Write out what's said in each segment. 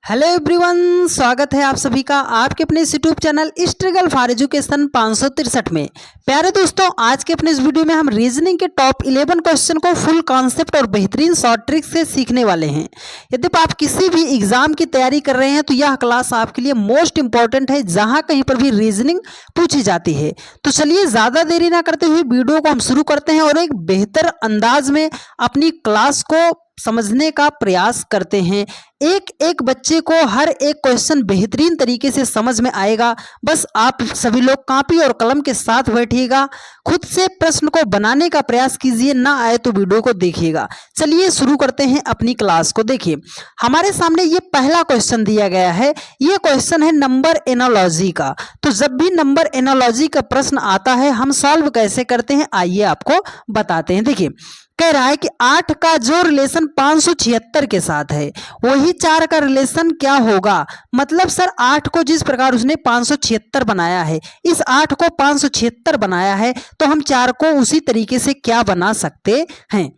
Hello everyone, स्वागत है आप सभी का आपके अपने इस YouTube channel struggle for education 563 में। प्यारे दोस्तों, आज के अपने इस वीडियो में हम रीजनिंग के टॉप 11 क्वेश्चन को फुल कॉन्सेप्ट और बेहतरीन शॉर्ट ट्रिक से सीखने वाले हैं। यदि आप किसी भी एग्जाम की तैयारी कर रहे हैं तो यह क्लास आपके लिए मोस्ट इंपॉर्टेंट है, जहां कहीं पर भी रीजनिंग पूछी जाती है। तो चलिए ज़्यादा देरी ना करते हुए वीडियो को हम शुरू करते हैं और एक बेहतर अंदाज में अपनी क्लास को समझने का प्रयास करते हैं। एक एक बच्चे को हर एक क्वेश्चन बेहतरीन तरीके से समझ में आएगा। बस आप सभी लोग कॉपी और कलम के साथ बैठिएगा, खुद से प्रश्न को बनाने का प्रयास कीजिए, ना आए तो वीडियो को देखिएगा। चलिए शुरू करते हैं अपनी क्लास को। देखिए, हमारे सामने ये पहला क्वेश्चन दिया गया है। ये क्वेश्चन है नंबर एनालॉजी का। तो जब भी नंबर एनालॉजी का प्रश्न आता है हम सॉल्व कैसे करते हैं, आइए आपको बताते हैं। देखिए, कह रहा है कि 8 का जो रिलेशन 576 के साथ है वही 4 का रिलेशन क्या होगा। मतलब सर 8 को जिस प्रकार उसने 576 बनाया है, इस 8 को 576 बनाया है, तो हम 4 को उसी तरीके से क्या बना सकते हैं।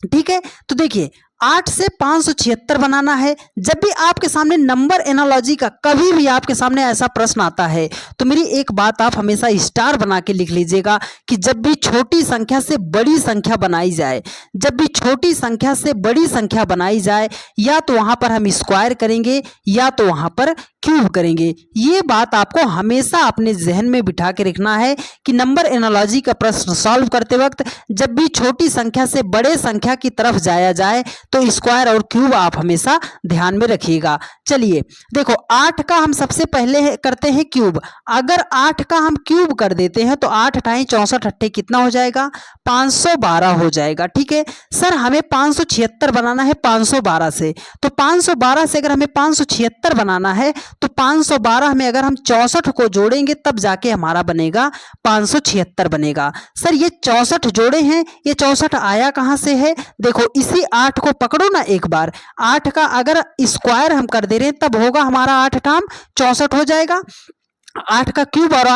ठीक है, तो देखिए 8 से 576 बनाना है। जब भी आपके सामने नंबर एनालॉजी का कभी भी आपके सामने ऐसा प्रश्न आता है तो मेरी एक बात आप हमेशा स्टार बना के लिख लीजिएगा कि जब भी छोटी संख्या से बड़ी संख्या बनाई जाए, जब भी छोटी संख्या से बड़ी संख्या बनाई जाए, या तो वहां पर हम स्क्वायर करेंगे या तो वहां पर क्यूब करेंगे। ये बात आपको हमेशा अपने जहन में बिठा के रखना है कि नंबर एनालॉजी का प्रश्न सॉल्व करते वक्त जब भी छोटी संख्या से बड़े संख्या की तरफ जाया जाए तो स्क्वायर और क्यूब आप हमेशा ध्यान में रखिएगा। चलिए देखो, 8 का हम सबसे पहले करते हैं क्यूब। अगर 8 का हम क्यूब कर देते हैं तो 8 × 64 अट्ठे कितना हो जाएगा, 512 हो जाएगा। ठीक है सर, हमें 576 बनाना है 512 से, तो 512 से अगर हमें 576 बनाना है तो 512 में अगर हम 64 को जोड़ेंगे तब जाके हमारा बनेगा 576 बनेगा। सर ये 64 जोड़े हैं, ये 64 आया कहां से है, देखो इसी 8 को पकड़ो ना एक बार। 8 का अगर स्क्वायर हम कर दे रहे हैं तब होगा हमारा 8 × 64 हो जाएगा। 8 का क्यूब और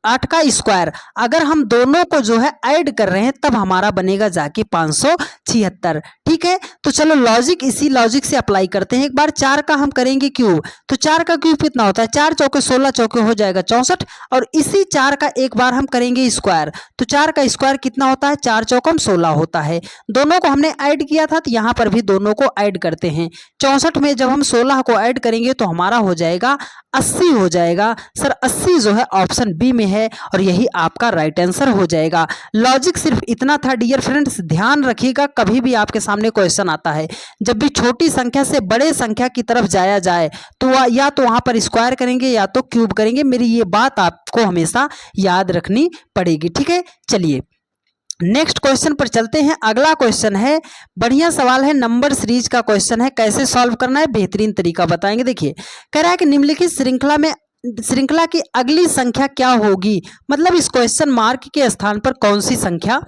8 का स्क्वायर अगर हम दोनों को जो है ऐड कर रहे हैं तब हमारा बनेगा जाके 576। ठीक है, तो चलो लॉजिक इसी लॉजिक से अप्लाई करते हैं। एक बार 4 का हम करेंगे क्यूब, तो 4 का क्यूब कितना होता है, 4 चौके 16, चौके हो जाएगा 64। और इसी 4 का एक बार हम करेंगे स्क्वायर, तो 4 का स्क्वायर कितना होता है, 4 चौकम 16 होता है। दोनों को हमने ऐड किया था तो यहाँ पर भी दोनों को ऐड करते हैं। 64 में जब हम 16 को ऐड करेंगे तो हमारा हो जाएगा 80 हो जाएगा। सर 80 जो है ऑप्शन बी में है और यही आपका राइट आंसर हो जाएगा। लॉजिक सिर्फ इतना था डियर फ्रेंड्स, ध्यान रखिएगा कभी भी आपके सामने क्वेश्चन आता है जब भी छोटी संख्या से बड़े संख्या की तरफ जाया जाए तो या तो वहां पर स्क्वायर करेंगे या तो क्यूब करेंगे। मेरी ये बात आपको हमेशा याद रखनी पड़ेगी। ठीक है, चलिए नेक्स्ट क्वेश्चन पर चलते हैं। अगला क्वेश्चन है, बढ़िया सवाल है, नंबर सीरीज का क्वेश्चन है। कैसे सॉल्व करना है बेहतरीन तरीका बताएंगे। देखिए कह रहा है कि निम्नलिखित श्रृंखला की अगली संख्या क्या होगी। मतलब इस क्वेश्चन मार्क के स्थान पर कौन सी संख्या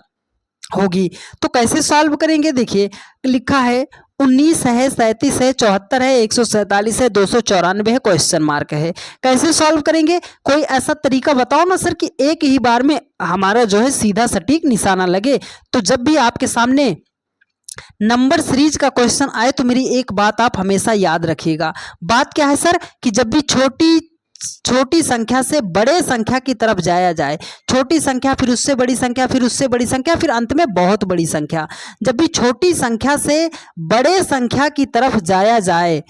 होगी, तो कैसे सॉल्व करेंगे। देखिए लिखा है 19 है, 37 है, 74 है, 147 है, 294 है, क्वेश्चन मार्क है। कैसे सॉल्व करेंगे, कोई ऐसा तरीका बताओ ना सर कि एक ही बार में हमारा जो है सीधा सटीक निशाना लगे। तो जब भी आपके सामने नंबर सीरीज का क्वेश्चन आए तो मेरी एक बात आप हमेशा याद रखिएगा। बात क्या है सर कि जब भी छोटी संख्या से बड़े संख्या की तरफ जाया जाए, छोटी संख्या फिर उससे बड़ी संख्या फिर उससे बड़ी संख्या फिर अंत में बहुत बड़ी संख्या, जब भी छोटी संख्या से बड़े संख्या की तरफ जाया जाए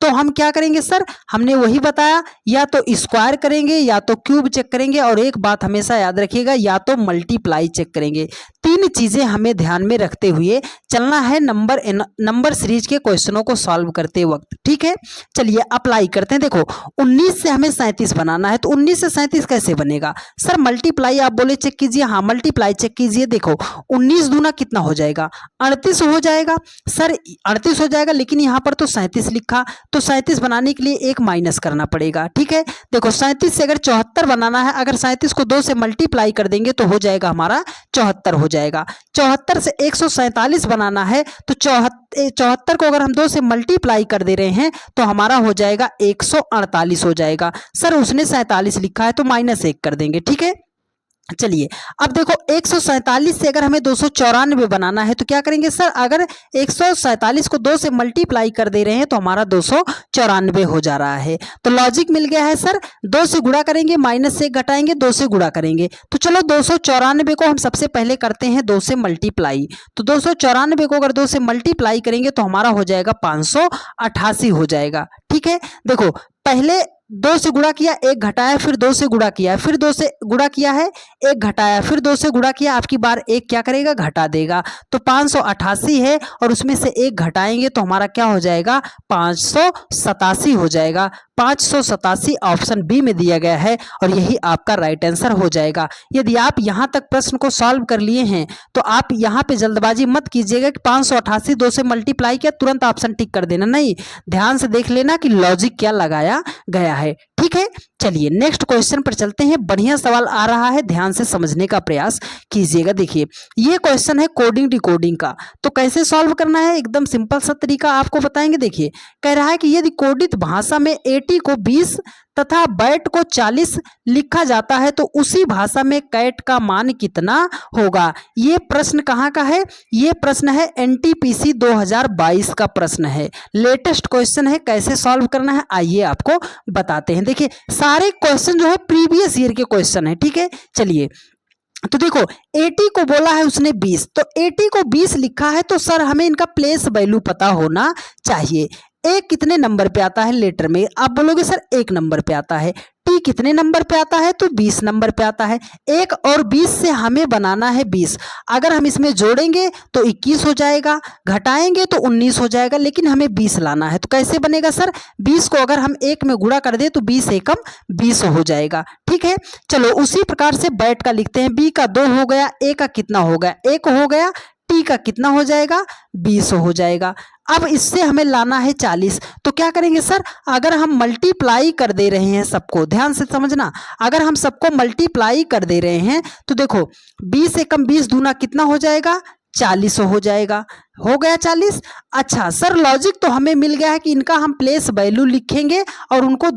तो हम क्या करेंगे सर, हमने वही बताया, या तो स्क्वायर करेंगे या तो क्यूब चेक करेंगे, और एक बात हमेशा याद रखिएगा या तो मल्टीप्लाई चेक करेंगे। तीन चीजें हमें ध्यान में रखते हुए चलना है नंबर सीरीज के क्वेश्चनों को सॉल्व करते वक्त। ठीक है, चलिए अप्लाई करते हैं। देखो 19 से हमें 37 बनाना है, तो 19 से 37 कैसे बनेगा सर, मल्टीप्लाई आप बोले चेक कीजिए, हाँ मल्टीप्लाई चेक कीजिए। देखो 19 दूना कितना हो जाएगा, 38 हो जाएगा। सर 38 हो जाएगा, लेकिन यहाँ पर तो 37 लिखा, तो 37 बनाने के लिए एक माइनस करना पड़ेगा। ठीक है, देखो 37 से अगर 74 बनाना है, अगर 37 को 2 से मल्टीप्लाई कर देंगे तो हो जाएगा हमारा 74 हो जाएगा। 74 से 147 बनाना है तो 74 को अगर हम 2 से मल्टीप्लाई कर दे रहे हैं तो हमारा हो जाएगा 148 हो जाएगा। सर उसने 47 लिखा है तो -1 कर देंगे। ठीक है, चलिए अब देखो 147 से अगर हमें 294 बनाना है तो क्या करेंगे सर, अगर 147 को 2 से मल्टीप्लाई कर दे रहे हैं तो हमारा 294 हो जा रहा है। तो लॉजिक मिल गया है सर, 2 से गुणा करेंगे, माइनस से घटाएंगे, 2 से गुणा करेंगे। तो चलो 294 को हम सबसे पहले करते हैं 2 से मल्टीप्लाई। तो 294 को अगर 2 से मल्टीप्लाई करेंगे तो हमारा हो जाएगा 588 हो जाएगा। ठीक है, देखो पहले 2 से गुणा किया, 1 घटाया, फिर 2 से गुणा किया, फिर 2 से गुणा किया है, 1 घटाया, फिर 2 से गुणा किया, आपकी बार 1 क्या करेगा, घटा देगा। तो 588 है और उसमें से 1 घटाएंगे तो हमारा क्या हो जाएगा, 587 हो जाएगा। 587 ऑप्शन बी में दिया गया है और यही आपका राइट आंसर हो जाएगा। यदि आप यहाँ तक प्रश्न को सॉल्व कर लिए हैं तो आप यहाँ पे जल्दबाजी मत कीजिएगा कि 588 2 से मल्टीप्लाई किया तुरंत ऑप्शन टिक कर देना, नहीं, ध्यान से देख लेना कि लॉजिक क्या लगाया गया है। ठीक है, चलिए नेक्स्ट क्वेश्चन पर चलते हैं। बढ़िया सवाल आ रहा है, ध्यान से समझने का प्रयास कीजिएगा। देखिए ये क्वेश्चन है कोडिंग डिकोडिंग का, तो कैसे सॉल्व करना है एकदम सिंपल सा तरीका आपको बताएंगे। देखिए कह रहा है कि यदि कोडित भाषा में 80 को 20 तथा बैट को 40 लिखा जाता है तो उसी भाषा में कैट का मान कितना होगा। ये प्रश्न कहाँ का है, ये प्रश्न है एनटीपीसी 2022 का प्रश्न है, लेटेस्ट क्वेश्चन है। कैसे सॉल्व करना है आइए आपको बताते हैं। देखिए सारे क्वेश्चन जो है प्रीवियस ईयर के क्वेश्चन है। ठीक है, चलिए तो देखो 80 को बोला है उसने 20, तो 80 को 20 लिखा है तो सर हमें इनका प्लेस वैल्यू पता होना चाहिए। ए कितने नंबर पे आता है लेटर में, आप बोलोगे सर 1 नंबर पे आता है। टी कितने नंबर पे आता है, तो 20 नंबर पे आता है। 1 और 20 से हमें बनाना है 20। अगर हम इसमें जोड़ेंगे तो 21 हो जाएगा, घटाएंगे तो 19 हो जाएगा, लेकिन हमें 20 लाना है। तो कैसे बनेगा सर, 20 को अगर हम 1 में गुणा कर दे तो 20 एकम 20 हो जाएगा। ठीक है, चलो उसी प्रकार से बैट का लिखते हैं। बी का 2 हो गया, ए का कितना हो गया, 1 हो गया, टी का कितना हो जाएगा, 20 हो जाएगा। अब इससे हमें लाना है 40, तो क्या करेंगे सर, अगर हम मल्टीप्लाई कर दे रहे हैं सबको, ध्यान से समझना, अगर हम सबको मल्टीप्लाई कर दे रहे हैं तो देखो 20 एकम 20 दूना कितना हो जाएगा, 40 हो जाएगा। हो गया 40। अच्छा सर लॉजिक तो हमें मिल गया है कि इनका हम प्लेस वैल्यू लिखेंगे और उनको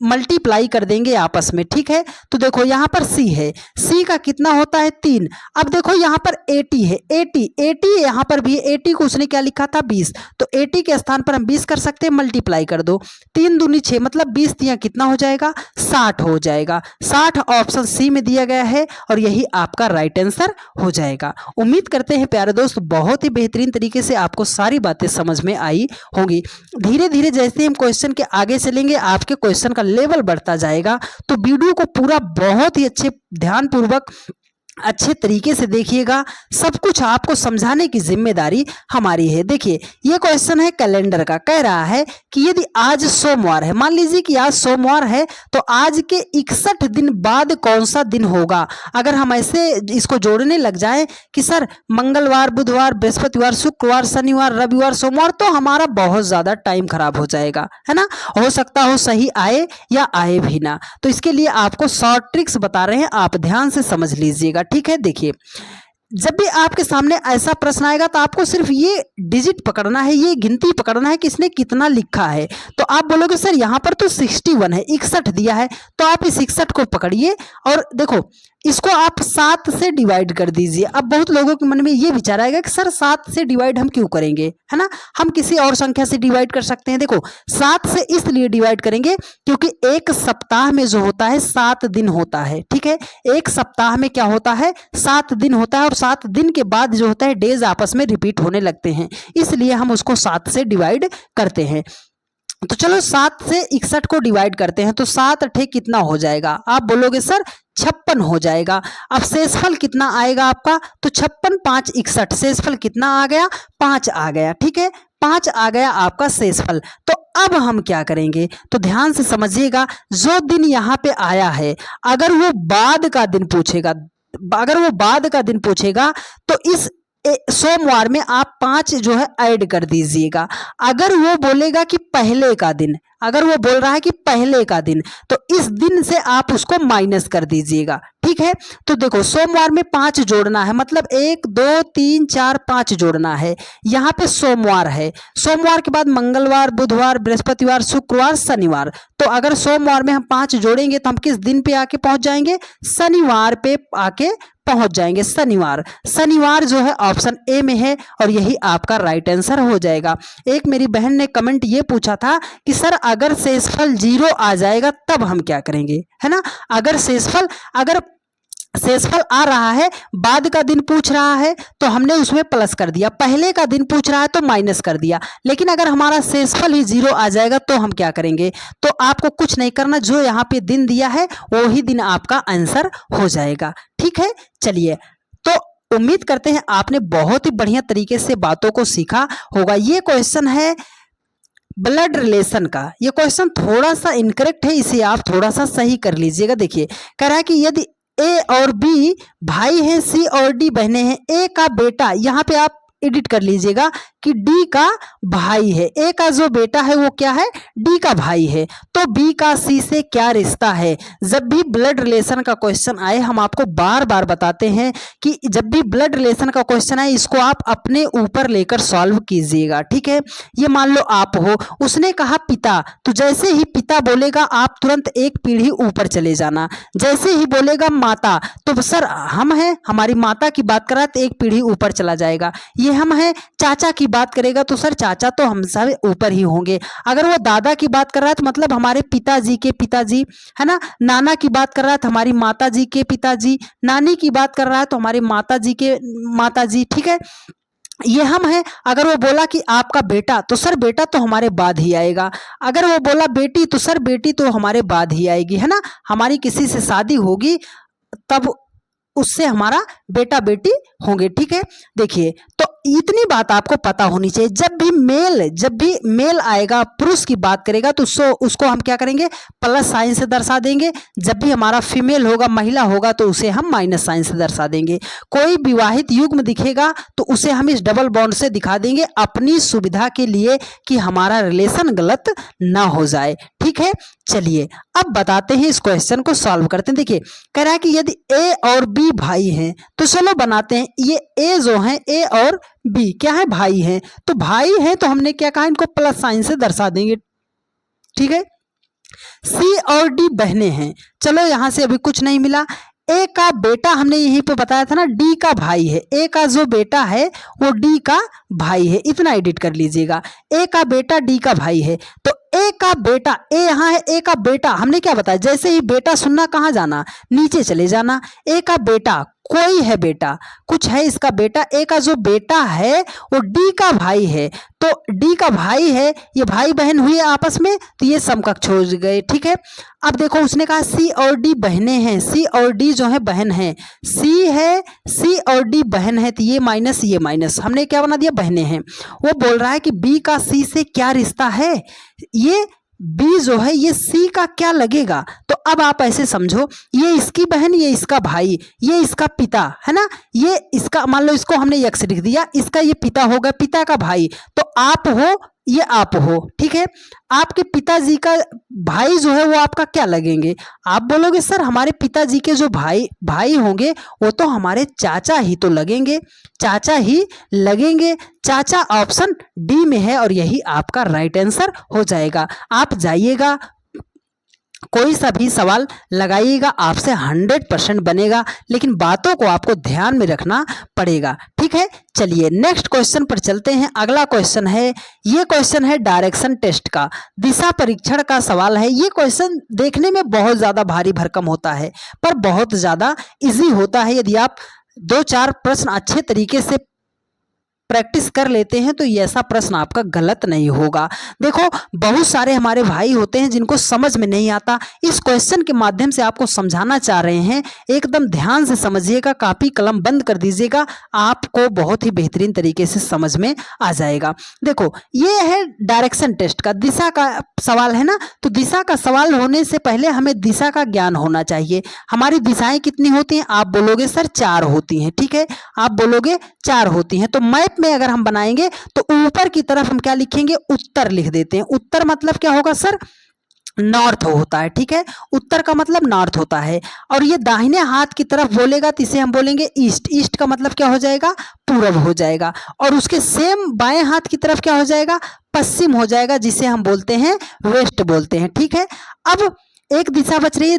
मल्टीप्लाई कर देंगे आपस में। ठीक है, तो देखो यहाँ पर सी है, सी का कितना होता है 3। अब देखो यहाँ पर 80 है, 80 यहाँ पर भी 80 को उसने क्या लिखा था 20, तो 80 के स्थान पर हम 20 कर सकते हैं, मल्टीप्लाई कर दो, 3 दूनी 6 मतलब 20 दिया कितना हो जाएगा, 60 हो जाएगा। 60 ऑप्शन सी में दिया गया है और यही आपका राइट आंसर हो जाएगा। उम्मीद करते हैं प्यारे दोस्त बहुत ही बेहतरीन तरीके से आपको सारी बातें समझ में आई होंगी। धीरे धीरे जैसे हम क्वेश्चन के आगे चलेंगे आपके क्वेश्चन का लेवल बढ़ता जाएगा, तो वीडियो को पूरा बहुत ही अच्छे ध्यानपूर्वक अच्छे तरीके से देखिएगा। सब कुछ आपको समझाने की जिम्मेदारी हमारी है। देखिए ये क्वेश्चन है कैलेंडर का, कह रहा है कि यदि आज सोमवार है, मान लीजिए कि आज सोमवार है, तो आज के 61 दिन बाद कौन सा दिन होगा। अगर हम ऐसे इसको जोड़ने लग जाएं कि सर मंगलवार, बुधवार, बृहस्पतिवार, शुक्रवार, शनिवार, रविवार, सोमवार, तो हमारा बहुत ज्यादा टाइम खराब हो जाएगा, है ना। हो सकता हो सही आए या आए भी ना, तो इसके लिए आपको शॉर्ट ट्रिक्स बता रहे हैं, आप ध्यान से समझ लीजिएगा। ठीक है, देखिए जब भी आपके सामने ऐसा प्रश्न आएगा तो आपको सिर्फ ये डिजिट पकड़ना है, ये गिनती पकड़ना है कि इसने कितना लिखा है। तो आप बोलोगे सर यहाँ पर तो 61 है, 61 दिया है, तो आप इस 61 को पकड़िए और देखो इसको आप 7 से डिवाइड कर दीजिए। अब बहुत लोगों के मन में ये विचार आएगा कि सर 7 से डिवाइड हम क्यों करेंगे, है ना, हम किसी और संख्या से डिवाइड कर सकते हैं। देखो 7 से इसलिए डिवाइड करेंगे क्योंकि एक सप्ताह में जो होता है 7 दिन होता है। ठीक है, एक सप्ताह में क्या होता है, 7 दिन होता है और 7 दिन के बाद जो होता है डेज आपस में रिपीट होने लगते हैं, इसलिए हम उसको 7 से डिवाइड करते हैं। तो चलो 7 से 61 को डिवाइड करते हैं, तो 7 अठे कितना हो जाएगा, आप बोलोगे सर 56 हो जाएगा। अब शेषफल कितना आएगा आपका, तो 56 5 61, शेषफल कितना आ गया, 5 आ गया। ठीक है, 5 आ गया आपका शेषफल। तो अब हम क्या करेंगे, तो ध्यान से समझिएगा, जो दिन यहाँ पे आया है अगर वो बाद का दिन पूछेगा, अगर वो बाद का दिन पूछेगा तो इस सोमवार में आप 5 जो है ऐड कर दीजिएगा। अगर वो बोलेगा कि पहले का दिन, अगर वो बोल रहा है कि पहले का दिन, तो इस दिन से आप उसको माइनस कर दीजिएगा। ठीक है। तो देखो सोमवार में 5 जोड़ना है, मतलब 1 2 3 4 5 जोड़ना है। यहाँ पे सोमवार है, सोमवार के बाद मंगलवार, बुधवार, बृहस्पतिवार, शुक्रवार, शनिवार। तो अगर सोमवार में हम 5 जोड़ेंगे तो हम किस दिन पे आके पहुंच जाएंगे? शनिवार पे आके पहुंच जाएंगे। शनिवार, शनिवार जो है ऑप्शन ए में है और यही आपका राइट आंसर हो जाएगा। एक मेरी बहन ने कमेंट ये पूछा था कि सर अगर शेषफल 0 आ जाएगा तब हम क्या करेंगे, है ना। अगर शेषफल आ रहा है, बाद का दिन पूछ रहा है तो हमने उसमें प्लस कर दिया, पहले का दिन पूछ रहा है तो माइनस कर दिया। लेकिन अगर हमारा शेषफल ही 0 आ जाएगा तो हम क्या करेंगे? तो आपको कुछ नहीं करना, जो यहाँ पे दिन दिया है वही दिन आपका आंसर हो जाएगा। ठीक है, चलिए तो उम्मीद करते हैं आपने बहुत ही बढ़िया तरीके से बातों को सीखा होगा। ये क्वेश्चन है ब्लड रिलेशन का, ये क्वेश्चन थोड़ा सा इनकरेक्ट है, इसे आप थोड़ा सा सही कर लीजिएगा। देखिए कह रहा है कि यदि ए और बी भाई हैं, सी और डी बहनें हैं, ए का बेटा, यहाँ पे आप एडिट कर लीजिएगा कि डी का भाई है, ए का जो बेटा है वो क्या है? डी का भाई है। तो बी का सी से क्या रिश्ता है? जब भी ब्लड रिलेशन का क्वेश्चन आए, हम आपको बार बार बताते हैं कि जब भी ब्लड रिलेशन का क्वेश्चन आए इसको आप अपने ऊपर लेकर सॉल्व कीजिएगा। ठीक है, ये मान लो आप हो, उसने कहा पिता, तो जैसे ही पिता बोलेगा आप तुरंत एक पीढ़ी ऊपर चले जाना। जैसे ही बोलेगा माता, तो सर हम हैं, हमारी माता की बात कर रहा है तो एक पीढ़ी ऊपर चला जाएगा। ये हम हैं, चाचा की बात करेगा तो सर चाचा तो हम सब ऊपर ही होंगे। अगर वो दादा की बात कर रहा है तो मतलब हमारे पिताजी के पिताजी, है ना। नाना की बात कर रहा है तो हमारी माताजी के पिताजी, नानी की बात कर रहा है तो हमारे माताजी के माताजी। ठीक है, ये हम हैं। अगर वो बोला कि आपका बेटा, तो सर बेटा तो हमारे बाद ही आएगा। अगर वो बोला बेटी, तो सर बेटी तो हमारे बाद ही आएगी, है ना। हमारी किसी से शादी होगी तब उससे हमारा बेटा बेटी होंगे। ठीक है, देखिए तो इतनी बात आपको पता होनी चाहिए। जब भी मेल आएगा, पुरुष की बात करेगा तो उसको हम क्या करेंगे? प्लस साइन से दर्शा देंगे। जब भी हमारा फीमेल होगा, महिला होगा, तो उसे हम माइनस साइन से दर्शा देंगे। कोई विवाहित युग्म दिखेगा तो उसे हम इस डबल बॉन्ड से दिखा देंगे, अपनी सुविधा के लिए कि हमारा रिलेशन गलत ना हो जाए। ठीक है, चलिए अब बताते हैं, इस क्वेश्चन को सॉल्व करते हैं। देखिए कह रहा है कि यदि ए और बी भाई हैं, तो चलो बनाते हैं। ये ए जो है, ए और बी क्या है? भाई हैं। तो भाई हैं तो हमने क्या कहा? इनको प्लस साइन से दर्शा देंगे। ठीक है, सी और डी बहनें हैं, चलो यहां से अभी कुछ नहीं मिला। ए का बेटा हमने यहीं पे बताया था ना, डी का भाई है। ए का जो बेटा है वो डी का भाई है, इतना एडिट कर लीजिएगा। ए का बेटा डी का भाई है, तो ए का बेटा, ए यहाँ है, ए का बेटा हमने क्या बताया? जैसे ही बेटा सुनना कहाँ जाना? नीचे चले जाना। ए का बेटा, कोई है बेटा, कुछ है इसका बेटा। ए का जो बेटा है वो डी का भाई है, तो डी का भाई है, ये भाई बहन हुए आपस में, तो ये समकक्ष हो गए। ठीक है, अब देखो उसने कहा सी और डी बहनें हैं, सी और डी जो है बहन है, सी है, सी और डी बहन है, तो ये माइनस हमने क्या बना दिया? बहनें हैं। वो बोल रहा है कि बी का सी से क्या रिश्ता है? ये बी जो है ये सी का क्या लगेगा? तो अब आप ऐसे समझो, ये इसकी बहन, ये इसका भाई, ये इसका पिता, है ना। ये इसका, मान लो इसको हमने यक्स लिख दिया, इसका ये पिता होगा, पिता का भाई, तो आप हो, ये आप हो। ठीक है, आपके पिताजी का भाई जो है वो आपका क्या लगेंगे? आप बोलोगे सर हमारे पिताजी के जो भाई होंगे वो तो हमारे चाचा ही तो लगेंगे, चाचा ही लगेंगे। चाचा ऑप्शन डी में है और यही आपका राइट आंसर हो जाएगा। आप जाइएगा, कोई सा भी सवाल लगाइएगा, आपसे 100% बनेगा, लेकिन बातों को आपको ध्यान में रखना पड़ेगा। ठीक है, चलिए नेक्स्ट क्वेश्चन पर चलते हैं। अगला क्वेश्चन है, ये क्वेश्चन है डायरेक्शन टेस्ट का, दिशा परीक्षण का सवाल है। ये क्वेश्चन देखने में बहुत ज़्यादा भारी भरकम होता है, पर बहुत ज़्यादा इजी होता है। यदि आप 2-4 प्रश्न अच्छे तरीके से प्रैक्टिस कर लेते हैं तो ये ऐसा प्रश्न आपका गलत नहीं होगा। देखो बहुत सारे हमारे भाई होते हैं जिनको समझ में नहीं आता, इस क्वेश्चन के माध्यम से आपको समझाना चाह रहे हैं। एकदम ध्यान से समझिएगा, कॉपी कलम बंद कर दीजिएगा, आपको बहुत ही बेहतरीन तरीके से समझ में आ जाएगा। देखो ये है डायरेक्शन टेस्ट का, दिशा का सवाल है ना, तो दिशा का सवाल होने से पहले हमें दिशा का ज्ञान होना चाहिए। हमारी दिशाएं कितनी होती हैं? आप बोलोगे सर 4 होती हैं। ठीक है, आप बोलोगे 4 होती हैं। तो मैप में अगर हम बनाएंगे तो ऊपर की तरफ हम क्या लिखेंगे? उत्तर लिख देते हैं। उत्तर मतलब क्या होगा सर? नॉर्थ होता है, ठीक है। उत्तर का मतलब नॉर्थ होता है। और ये दाहिने हाथ की तरफ बोलेगा तो इसे हम बोलेंगे ईस्ट। ईस्ट का मतलब क्या हो जाएगा, पूरब हो जाएगा। और उसके सेम बाएं हाथ की तरफ क्या हो जाएगा, पश्चिम हो जाएगा, जिसे हम बोलते हैं वेस्ट बोलते हैं, ठीक है। अब एक दिशा बच रही है,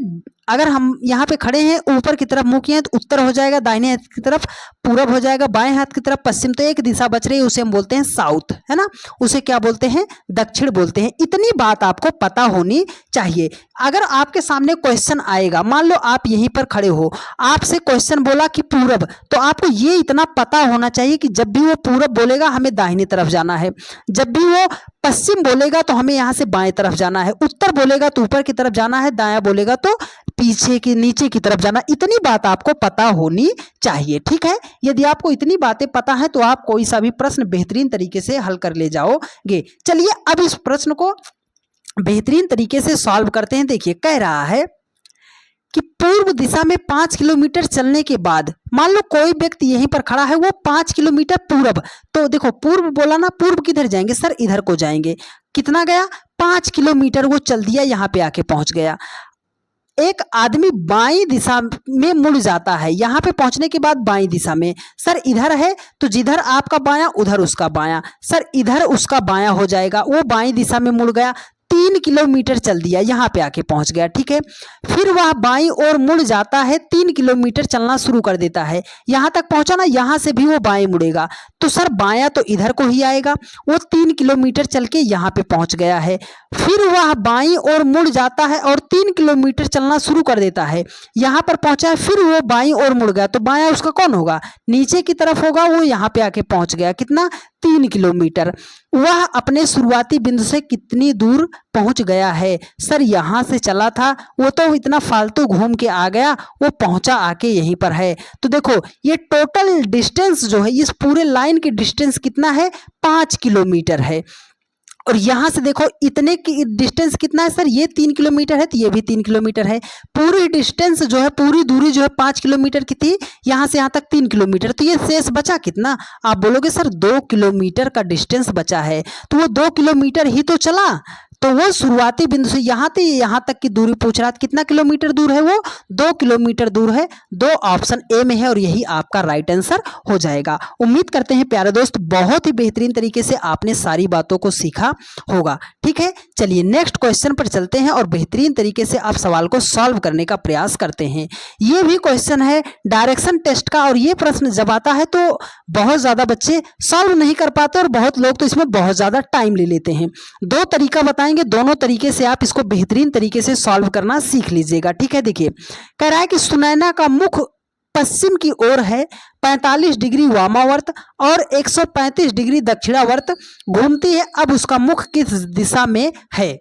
अगर हम यहाँ पे खड़े हैं ऊपर की तरफ मुँह किए हैं तो उत्तर हो जाएगा, दाहिने हाथ की तरफ पूरब हो जाएगा, बाएं हाथ की तरफ पश्चिम। तो एक दिशा बच रही है, उसे हम बोलते हैं साउथ, है ना। उसे क्या बोलते हैं, दक्षिण बोलते हैं। इतनी बात आपको पता होनी चाहिए। अगर आपके सामने क्वेश्चन आएगा, मान लो आप यहीं पर खड़े हो, आपसे क्वेश्चन बोला कि पूरब, तो आपको ये इतना पता होना चाहिए कि जब भी वो पूरब बोलेगा हमें दाहिनी तरफ जाना है, जब भी वो पश्चिम बोलेगा तो हमें यहाँ से बाएं तरफ जाना है, उत्तर बोलेगा तो ऊपर की तरफ जाना है, दायां बोलेगा तो पीछे की नीचे की तरफ जाना। इतनी बात आपको पता होनी चाहिए, ठीक है। यदि आपको इतनी बातें पता है तो आप कोई सा भी प्रश्न बेहतरीन तरीके से हल कर ले जाओगे। चलिए अब इस प्रश्न को बेहतरीन तरीके से सॉल्व करते हैं। देखिए कह रहा है कि पूर्व दिशा में 5 किलोमीटर चलने के बाद, मान लो कोई व्यक्ति यहीं पर खड़ा है, वो 5 किलोमीटर पूर्व, तो देखो पूर्व बोला ना, पूर्व किधर जाएंगे सर, इधर को जाएंगे। कितना गया, 5 किलोमीटर वो चल दिया, यहाँ पे आके पहुंच गया। एक आदमी बाईं दिशा में मुड़ जाता है, यहाँ पे पहुंचने के बाद बाईं दिशा में, सर इधर है तो जिधर आपका बायां उधर उसका बायां, सर इधर उसका बायां हो जाएगा, वो बाईं दिशा में मुड़ गया, 3 किलोमीटर चल दिया, यहाँ पे आके पहुंच गया, ठीक है। फिर वह बाईं ओर मुड़ जाता है, 3 किलोमीटर चलना शुरू कर देता है, यहाँ तक पहुंचा ना, यहाँ से भी वो बाएं मुड़ेगा, तो सर बायां तो इधर को ही आएगा, वो 3 किलोमीटर चल के यहाँ पे पहुंच गया है। फिर वह बाईं ओर मुड़ जाता है और 3 किलोमीटर चलना शुरू कर देता है, यहाँ पर पहुंचा है, फिर वो बाईं ओर मुड़ गया, तो बायां उसका कौन होगा, नीचे की तरफ होगा, वो यहाँ पे आके पहुंच गया, कितना, 3 किलोमीटर। वह अपने शुरुआती बिंदु से कितनी दूर पहुंच गया है, सर यहाँ से चला था, वो तो इतना फालतू घूम के आ गया, वो पहुंचा आके यहीं पर है। तो देखो ये टोटल डिस्टेंस जो है, इस पूरे लाइन की डिस्टेंस कितना है, 5 किलोमीटर है। और यहाँ से देखो इतने की डिस्टेंस कितना है सर, ये 3 किलोमीटर है तो ये भी 3 किलोमीटर है। पूरी डिस्टेंस जो है, पूरी दूरी जो है 5 किलोमीटर की थी, यहाँ से यहाँ तक 3 किलोमीटर, तो ये शेष बचा कितना, आप बोलोगे सर 2 किलोमीटर का डिस्टेंस बचा है। तो वो 2 किलोमीटर ही तो चला, तो वो शुरुआती बिंदु से यहाँ तक की दूरी पूछ रहा था, कितना किलोमीटर दूर है, वो 2 किलोमीटर दूर है। 2 ऑप्शन ए में है और यही आपका राइट आंसर हो जाएगा। उम्मीद करते हैं प्यारे दोस्त बहुत ही बेहतरीन तरीके से आपने सारी बातों को सीखा होगा, ठीक है। चलिए नेक्स्ट क्वेश्चन पर चलते हैं और बेहतरीन तरीके से आप सवाल को सॉल्व करने का प्रयास करते हैं। ये भी क्वेश्चन है डायरेक्शन टेस्ट का, और ये प्रश्न जब आता है तो बहुत ज्यादा बच्चे सॉल्व नहीं कर पाते और बहुत लोग तो इसमें बहुत ज्यादा टाइम ले लेते हैं। 2 तरीका बताएंगे, दोनों तरीके से आप इसको बेहतरीन तरीके से सॉल्व करना सीख लीजिएगा, ठीक है। देखिए कह रहा है कि सुनैना का मुख पश्चिम की ओर है, 45 डिग्री वामावर्त और 135 डिग्री दक्षिणावर्त घूमती है, अब उसका मुख किस दिशा में है।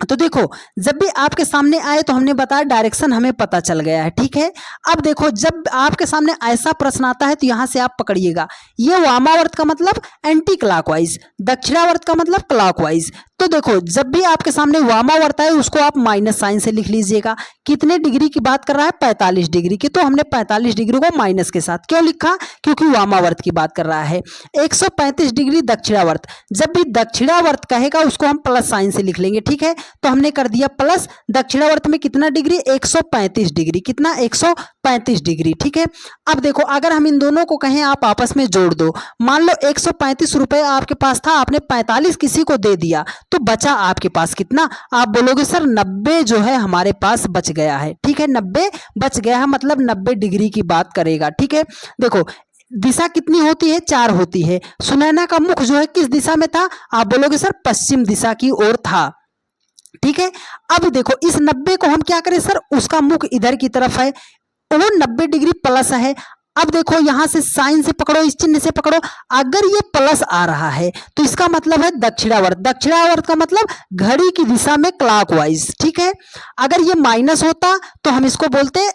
तो देखो जब भी आपके सामने आए तो हमने बताया डायरेक्शन हमें पता चल गया है, ठीक है। अब देखो जब आपके सामने ऐसा प्रश्न आता है तो यहां से आप पकड़िएगा, ये वामावर्त का मतलब एंटी क्लॉकवाइज, दक्षिणावर्त का मतलब क्लॉकवाइज। तो देखो जब भी आपके सामने वामावर्त आए उसको आप माइनस साइन से लिख लीजिएगा। कितने डिग्री की बात कर रहा है, 45 डिग्री की, तो हमने 45 डिग्री को माइनस के साथ क्यों लिखा, क्योंकि वामावर्त की बात कर रहा है। 135 डिग्री दक्षिणावर्त, जब भी दक्षिणावर्त कहेगा उसको हम प्लस साइन से लिख लेंगे, ठीक है। तो हमने कर दिया प्लस, दक्षिणावर्त में कितना डिग्री, 135 डिग्री, कितना 135 डिग्री, ठीक है। अब देखो अगर हम इन दोनों को कहें आप आपस में जोड़ दो, मान लो 135 रुपए आपके पास था, आपने 45 किसी को दे दिया, तो बचा आपके पास कितना, आप बोलोगे सर 90 जो है हमारे पास बच गया है, ठीक है। 90 बच गया है मतलब 90 डिग्री की बात करेगा, ठीक है। देखो दिशा कितनी होती है, 4 होती है। सुनैना का मुख जो है किस दिशा में था, आप बोलोगे सर पश्चिम दिशा की ओर था, ठीक है। अब देखो इस 90 को हम क्या करें सर, उसका मुख इधर की तरफ है, वो 90 डिग्री प्लस है। अब देखो यहां से साइन से पकड़ो, इस चिन्ह से पकड़ो, अगर ये प्लस आ रहा है तो इसका मतलब है दक्षिणावर्त, दक्षिणावर्त का मतलब घड़ी की दिशा में क्लॉकवाइज, ठीक है। अगर ये माइनस होता तो हम इसको बोलते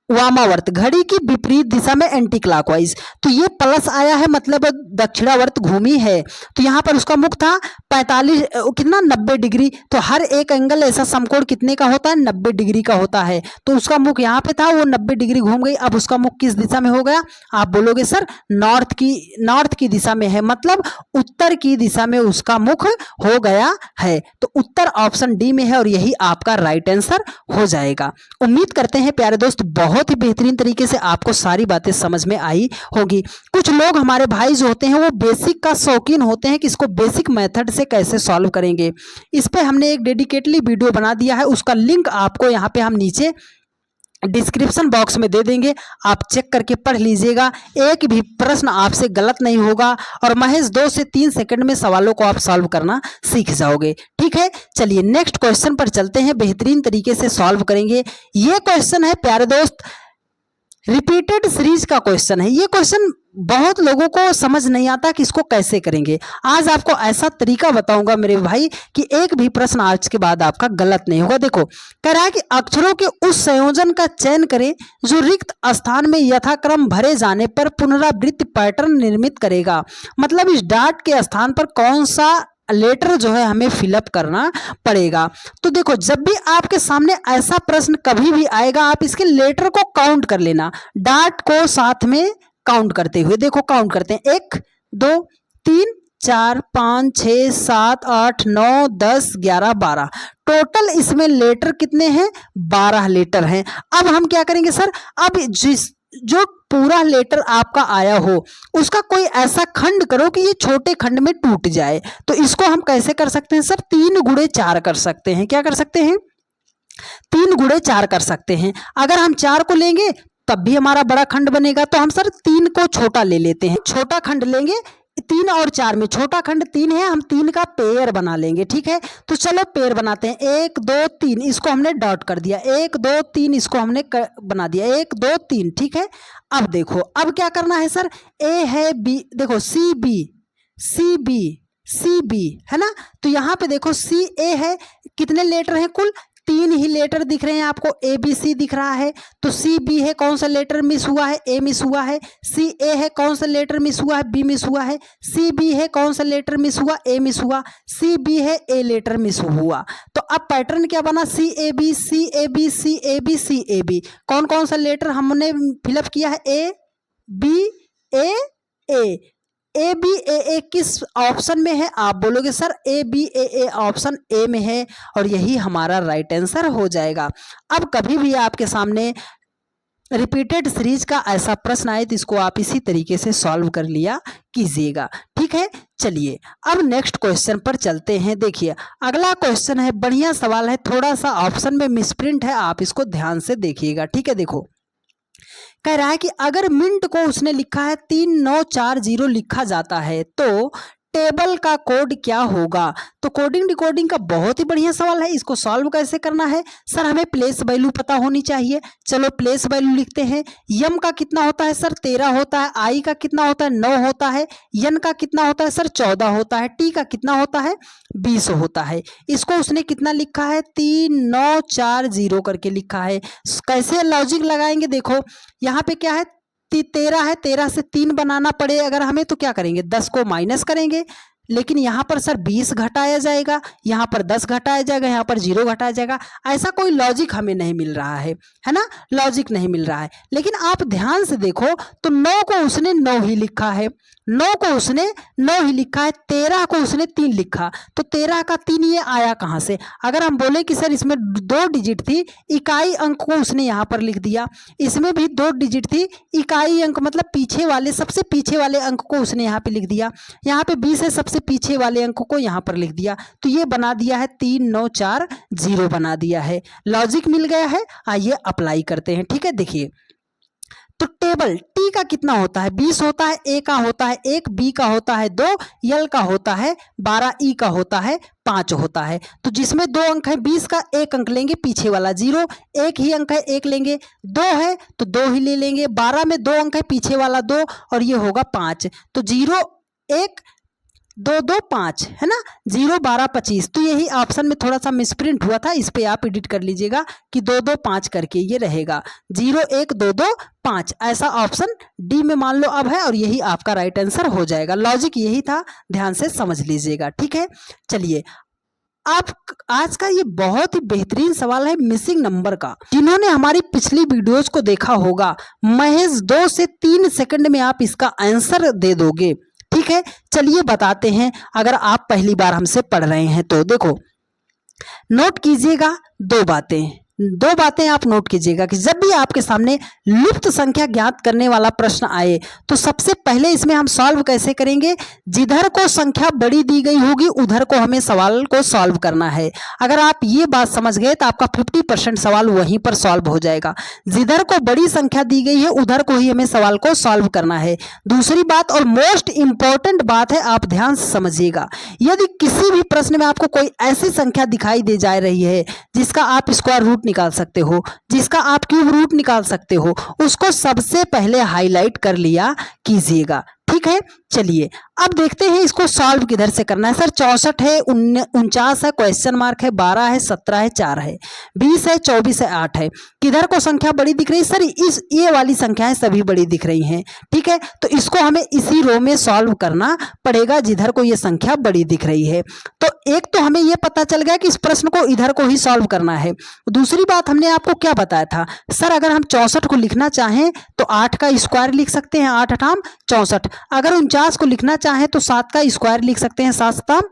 वामावर्त, घड़ी की विपरीत दिशा में एंटी क्लॉकवाइज। तो ये प्लस आया है मतलब दक्षिणावर्त घूमी है, तो यहाँ पर उसका मुख था 45 कितना 90 डिग्री। तो हर एक एंगल ऐसा समकोण कितने का होता है 90 डिग्री का होता है। तो उसका मुख यहाँ पे था, वो 90 डिग्री घूम गई। अब उसका मुख किस दिशा में हो गया? आप बोलोगे सर नॉर्थ की दिशा में है, मतलब उत्तर की दिशा में उसका मुख हो गया है। तो उत्तर ऑप्शन डी में है और यही आपका राइट आंसर हो जाएगा। उम्मीद करते हैं प्यारे दोस्त बहुत ही बेहतरीन तरीके से आपको सारी बातें समझ में आई होगी। कुछ लोग हमारे भाई जो होते हैं वो बेसिक का शौकीन होते हैं कि इसको बेसिक मेथड से कैसे सॉल्व करेंगे। इस पे हमने एक डेडिकेटली वीडियो बना दिया है, उसका लिंक आपको यहाँ पे हम नीचे डिस्क्रिप्शन बॉक्स में दे देंगे, आप चेक करके पढ़ लीजिएगा। एक भी प्रश्न आपसे गलत नहीं होगा और महज 2 से 3 सेकंड में सवालों को आप सॉल्व करना सीख जाओगे। ठीक है, चलिए नेक्स्ट क्वेश्चन पर चलते हैं, बेहतरीन तरीके से सॉल्व करेंगे। ये क्वेश्चन है प्यारे दोस्त रिपीटेड सीरीज का क्वेश्चन है। ये क्वेश्चन बहुत लोगों को समझ नहीं आता कि इसको कैसे करेंगे। आज आपको ऐसा तरीका बताऊंगा मेरे भाई कि एक भी प्रश्न आज के बाद आपका गलत नहीं होगा। देखो कह रहा है कि अक्षरों के उस संयोजन का चयन करें जो रिक्त स्थान में यथाक्रम भरे जाने पर पुनरावृत्ति पैटर्न निर्मित करेगा। मतलब इस डॉट के स्थान पर कौन सा लेटर जो है हमें फिलअप करना पड़ेगा। तो देखो जब भी आपके सामने ऐसा प्रश्न कभी भी आएगा, आप इसके लेटर को काउंट कर लेना, डॉट को साथ में काउंट करते हुए। देखो काउंट करते हैं 1 2 3 4 5 6 7 8 9 10 11 12। टोटल इसमें लेटर कितने हैं? 12 लेटर हैं। अब हम क्या करेंगे सर, अब जो पूरा लेटर आपका आया हो उसका कोई ऐसा खंड करो कि ये छोटे खंड में टूट जाए। तो इसको हम कैसे कर सकते हैं सर? 3 गुणे 4 कर सकते हैं। क्या कर सकते हैं? 3 गुणे 4 कर सकते हैं। अगर हम 4 को लेंगे तब भी हमारा बड़ा खंड बनेगा, तो हम सर 3 को छोटा ले लेते हैं। छोटा खंड लेंगे, 3 और 4 में छोटा खंड 3 है, हम 3 का पेयर बना लेंगे। ठीक है, तो चलो पेयर बनाते हैं। 1 2 3 इसको हमने डॉट कर दिया, 1 2 3 इसको हमने बना दिया, 1 2 3। ठीक है, अब देखो अब क्या करना है सर, ए है बी, देखो C B C B C B है ना। तो यहाँ पे देखो सी ए है, कितने लेटर हैं? कुल 3 ही लेटर दिख रहे हैं आपको, ए बी सी दिख रहा है। तो सी बी है, कौन सा लेटर मिस हुआ है? ए मिस हुआ है। सी ए है, कौन सा लेटर मिस हुआ है? बी मिस हुआ है। सी बी है, कौन सा लेटर मिस हुआ? ए मिस हुआ। सी बी है, ए लेटर मिस हुआ। तो अब पैटर्न क्या बना? C A B C A B C A B C A B. कौन कौन सा लेटर हमने फिलअप किया है? ए B A A. A B A ए किस ऑप्शन में है? आप बोलोगे sir A B A A option A में है और यही हमारा राइट आंसर हो जाएगा। अब कभी भी आपके सामने रिपीटेड सीरीज का ऐसा प्रश्न आए तो इसको आप इसी तरीके से सॉल्व कर लिया कीजिएगा। ठीक है, चलिए अब नेक्स्ट क्वेश्चन पर चलते हैं। देखिए अगला क्वेश्चन है, बढ़िया सवाल है, थोड़ा सा ऑप्शन में मिसप्रिंट है, आप इसको ध्यान से देखिएगा। ठीक है, देखो कह रहा है कि अगर मिंट को उसने लिखा है 3940 लिखा जाता है तो टेबल का कोड क्या होगा? तो कोडिंग डिकोडिंग का बहुत ही बढ़िया सवाल है। इसको सॉल्व कैसे करना है सर? हमें प्लेस वैल्यू पता होनी चाहिए। चलो प्लेस वैल्यू लिखते हैं। यम का कितना होता है सर? 13 होता है। आई का कितना होता है? 9 होता है। यन का कितना होता है सर? 14 होता है। टी का कितना होता है? 20 होता है। इसको उसने कितना लिखा है? 3940 करके लिखा है। कैसे लॉजिक लगाएंगे? देखो यहाँ पे क्या है, 13 है, 13 से 3 बनाना पड़े अगर हमें तो क्या करेंगे? 10 को माइनस करेंगे। लेकिन यहाँ पर सर 20 घटाया जाएगा, यहाँ पर 10 घटाया जाएगा, यहाँ पर 0 घटाया जाएगा। ऐसा कोई लॉजिक हमें नहीं मिल रहा है ना, लॉजिक नहीं मिल रहा है। लेकिन आप ध्यान से देखो तो 9 को उसने 9 ही लिखा है, 9 को उसने 9 ही लिखा है, 13 को उसने 3 लिखा। तो 13 का 3 ये आया कहाँ से? अगर हम बोले कि सर इसमें 2 डिजिट थी, इकाई अंक को उसने यहाँ पर लिख दिया। इसमें भी 2 डिजिट थी, इकाई अंक मतलब पीछे वाले, सबसे पीछे वाले अंक को उसने यहाँ पे लिख दिया। यहाँ पे 20 है, सबसे पीछे वाले अंक को यहाँ पर लिख दिया। तो ये बना दिया है 3940 बना दिया है। लॉजिक मिल गया है। आइए अप्लाई करते हैं। ठीक है, देखिए तो टेबल टी का कितना होता है? 20 होता है। ए का होता है 1, बी का होता है 2, यल का होता है 12, ई का होता है 5 होता है। तो जिसमें 2 अंक है, 20 का 1 अंक लेंगे, पीछे वाला 0, 1 ही अंक है 1 लेंगे, 2 है तो 2 ही ले लेंगे, 12 में 2 अंक है, पीछे वाला 2 और ये होगा 5। तो 0 1 2 2 5 है ना, 0 12 25। तो यही ऑप्शन में थोड़ा सा मिसप्रिंट हुआ था, इस पे आप एडिट कर लीजिएगा कि 2 2 5 करके ये रहेगा 0 1 2 2 5, ऐसा ऑप्शन डी में मान लो अब है और यही आपका राइट आंसर हो जाएगा। लॉजिक यही था, ध्यान से समझ लीजिएगा। ठीक है, चलिए आप आज का ये बहुत ही बेहतरीन सवाल है मिसिंग नंबर का। जिन्होंने हमारी पिछली वीडियोस को देखा होगा, महज 2 से 3 सेकंड में आप इसका आंसर दे दोगे। ठीक है, चलिए बताते हैं। अगर आप पहली बार हमसे पढ़ रहे हैं तो देखो, नोट कीजिएगा दो बातें आप नोट कीजिएगा कि जब भी आपके सामने लुप्त संख्या ज्ञात करने वाला प्रश्न आए तो सबसे पहले इसमें हम सॉल्व कैसे करेंगे। जिधर को संख्या बड़ी दी गई होगी उधर को हमें सवाल को सॉल्व करना है। अगर आप ये बात समझ गए तो आपका 50% सवाल वहीं पर सॉल्व हो जाएगा। जिधर को बड़ी संख्या दी गई है उधर को ही हमें सवाल को सॉल्व करना है। दूसरी बात और मोस्ट इंपॉर्टेंट बात है, आप ध्यान से समझिएगा, यदि किसी भी प्रश्न में आपको कोई ऐसी संख्या दिखाई दे जा रही है जिसका आप स्क्वायर रूट निकाल सकते हो, जिसका आप क्यूब रूट निकाल सकते हो, उसको सबसे पहले हाईलाइट कर लिया कीजिएगा। ठीक है, चलिए अब देखते हैं इसको सॉल्व किधर से करना है। सर 64 है, 49 है, क्वेश्चन मार्क है, 12 है, 17 है, 4 है, 20 है, 24 है, 8 है। किधर को संख्या बड़ी दिख रही है सर, इस ये वाली संख्याएं सभी बड़ी दिख रही हैं। ठीक है, तो इसको हमें इसी रो में सॉल्व करना पड़ेगा जिधर को ये संख्या बड़ी दिख रही है। तो एक तो हमें ये पता चल गया कि इस प्रश्न को इधर को ही सॉल्व करना है। दूसरी बात हमने आपको क्या बताया था सर, अगर हम 64 को लिखना चाहें तो 8 का स्क्वायर लिख सकते हैं, 8 8 64। अगर 49 को लिखना चाहें तो 7 का स्क्वायर लिख सकते हैं, 7 7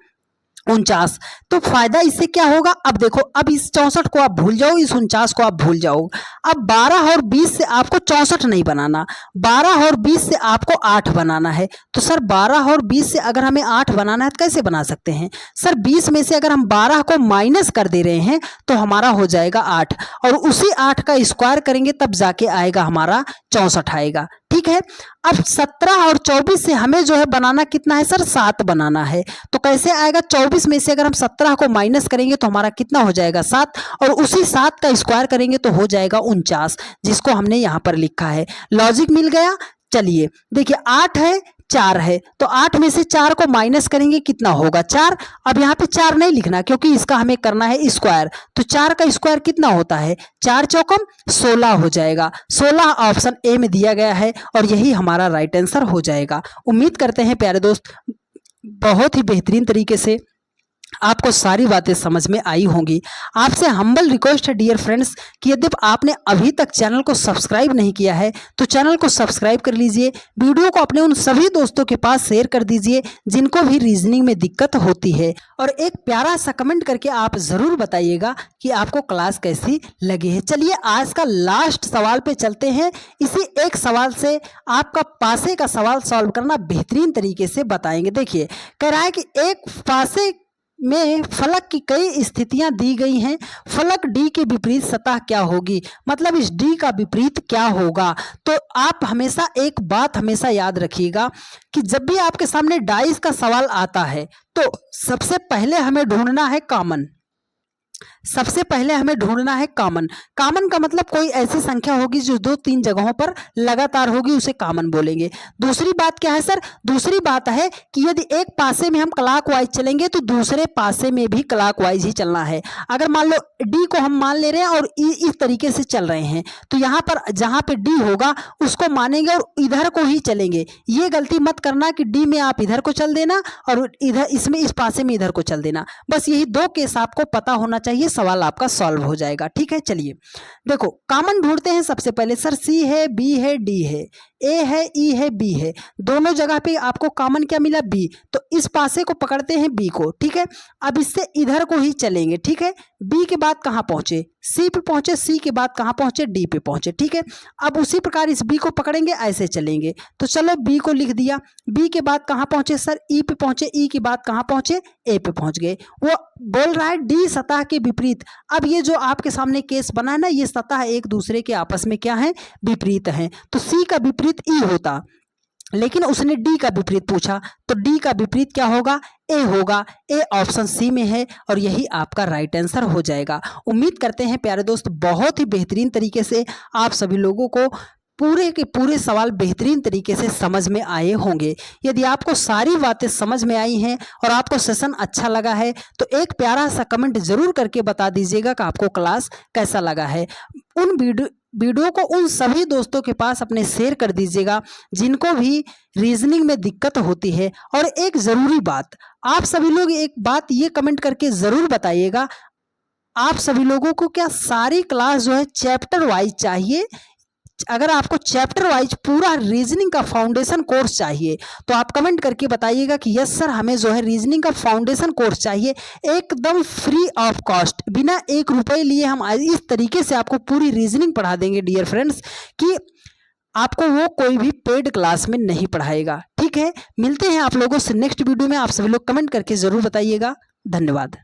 49। तो फायदा इससे क्या होगा, अब देखो, अब इस 64 को आप भूल जाओ, इस 49 को आप भूल जाओ। अब 12 और 20 से आपको 64 नहीं बनाना, 12 और 20 से आपको 8 बनाना है। तो सर 12 और 20 से अगर हमें 8 बनाना है तो कैसे बना सकते हैं सर, 20 में से अगर हम 12 को माइनस कर दे रहे हैं तो हमारा हो जाएगा 8, और उसी 8 का स्क्वायर करेंगे तब जाके आएगा हमारा 64 आएगा। ठीक है, अब 17 और 24 से हमें जो है बनाना कितना है सर, 7 बनाना है। तो कैसे आएगा, 24 में से अगर हम 17 को माइनस करेंगे तो हमारा कितना हो जाएगा 7, और उसी 7 का स्क्वायर करेंगे तो हो जाएगा 49, जिसको हमने यहाँ पर लिखा है। लॉजिक मिल गया। चलिए देखिए, 8 है, 4 है, तो 8 में से 4 को माइनस करेंगे कितना होगा 4। अब यहाँ पे 4 नहीं लिखना क्योंकि इसका हमें करना है स्क्वायर। तो 4 का स्क्वायर कितना होता है, 4 चौकम 16 हो जाएगा। 16 ऑप्शन ए में दिया गया है और यही हमारा राइट आंसर हो जाएगा। उम्मीद करते हैं प्यारे दोस्त बहुत ही बेहतरीन तरीके से आपको सारी बातें समझ में आई होंगी। आपसे हम्बल रिक्वेस्ट है डियर फ्रेंड्स कि यदि आपने अभी तक चैनल को सब्सक्राइब नहीं किया है तो चैनल को सब्सक्राइब कर लीजिए। वीडियो को अपने उन सभी दोस्तों के पास शेयर कर दीजिए जिनको भी रीजनिंग में दिक्कत होती है, और एक प्यारा सा कमेंट करके आप ज़रूर बताइएगा कि आपको क्लास कैसी लगी है। चलिए आज का लास्ट सवाल पे चलते हैं। इसी एक सवाल से आपका पासे का सवाल सॉल्व करना बेहतरीन तरीके से बताएंगे। देखिए, कह रहा है कि एक पासे में फलक की कई स्थितियां दी गई हैं, फलक डी के विपरीत सतह क्या होगी, मतलब इस डी का विपरीत क्या होगा। तो आप हमेशा एक बात हमेशा याद रखिएगा कि जब भी आपके सामने डाइस का सवाल आता है तो सबसे पहले हमें ढूंढना है कॉमन। सबसे पहले हमें ढूंढना है कॉमन। कॉमन का मतलब कोई ऐसी संख्या होगी जो 2-3 जगहों पर लगातार होगी, उसे कॉमन बोलेंगे। दूसरी बात क्या है सर, दूसरी बात है कि यदि एक पासे में हम क्लॉकवाइज चलेंगे तो दूसरे पासे में भी क्लॉकवाइज ही चलना है। अगर मान लो डी को हम मान ले रहे हैं और इस तरीके से चल रहे हैं तो यहाँ पर जहाँ पे डी होगा उसको मानेंगे और इधर को ही चलेंगे। ये गलती मत करना कि डी में आप इधर को चल देना और इधर इसमें इस पासे में इधर को चल देना। बस यही 2 केस आपको पता होना चाहिए, सवाल आपका सॉल्व हो जाएगा। ठीक है, चलिए देखो कॉमन ढूंढते हैं। सबसे पहले सर सी है, बी है, डी है, ए है, ई है, बी है, दोनों जगह पे आपको कॉमन क्या मिला, बी। तो इस पासे को पकड़ते हैं बी को। ठीक है, अब इससे इधर को ही चलेंगे। ठीक है, बी के बाद कहाँ पहुंचे, सी पे पहुंचे, सी के बाद कहाँ पहुंचे, डी पे पहुंचे। ठीक है, अब उसी प्रकार इस बी को पकड़ेंगे, ऐसे चलेंगे। तो चलो बी को लिख दिया, बी के बाद कहाँ पहुंचे सर, ई पे पहुंचे, ई के बाद कहाँ पहुंचे, ए पे पहुंच गए। वो बोल रहा है डी सतह के विपरीत। अब ये जो आपके सामने केस बना है ना, ये सतह एक दूसरे के आपस में क्या है, विपरीत है। तो सी का विपरीत ई होता, लेकिन उसने डी का विपरीत पूछा तो डी का विपरीत क्या होगा, ए होगा। ए ऑप्शन सी में है और यही आपका राइट आंसर हो जाएगा। उम्मीद करते हैं प्यारे दोस्त बहुत ही बेहतरीन तरीके से आप सभी लोगों को पूरे के पूरे सवाल बेहतरीन तरीके से समझ में आए होंगे। यदि आपको सारी बातें समझ में आई हैं और आपको सेशन अच्छा लगा है तो एक प्यारा सा कमेंट जरूर करके बता दीजिएगा कि आपको क्लास कैसा लगा है। उन वीडियो को उन सभी दोस्तों के पास अपने शेयर कर दीजिएगा जिनको भी रीजनिंग में दिक्कत होती है। और एक ज़रूरी बात, आप सभी लोग एक बात ये कमेंट करके ज़रूर बताइएगा, आप सभी लोगों को क्या सारी क्लास जो है चैप्टर वाइज चाहिए? अगर आपको चैप्टर वाइज पूरा रीजनिंग का फाउंडेशन कोर्स चाहिए तो आप कमेंट करके बताइएगा कि यस सर, हमें जो है रीजनिंग का फाउंडेशन कोर्स चाहिए, एकदम फ्री ऑफ कॉस्ट, बिना 1 रुपये लिए हम इस तरीके से आपको पूरी रीजनिंग पढ़ा देंगे डियर फ्रेंड्स कि आपको वो कोई भी पेड क्लास में नहीं पढ़ाएगा। ठीक है, मिलते हैं आप लोगों से नेक्स्ट वीडियो में। आप सभी लोग कमेंट करके ज़रूर बताइएगा। धन्यवाद।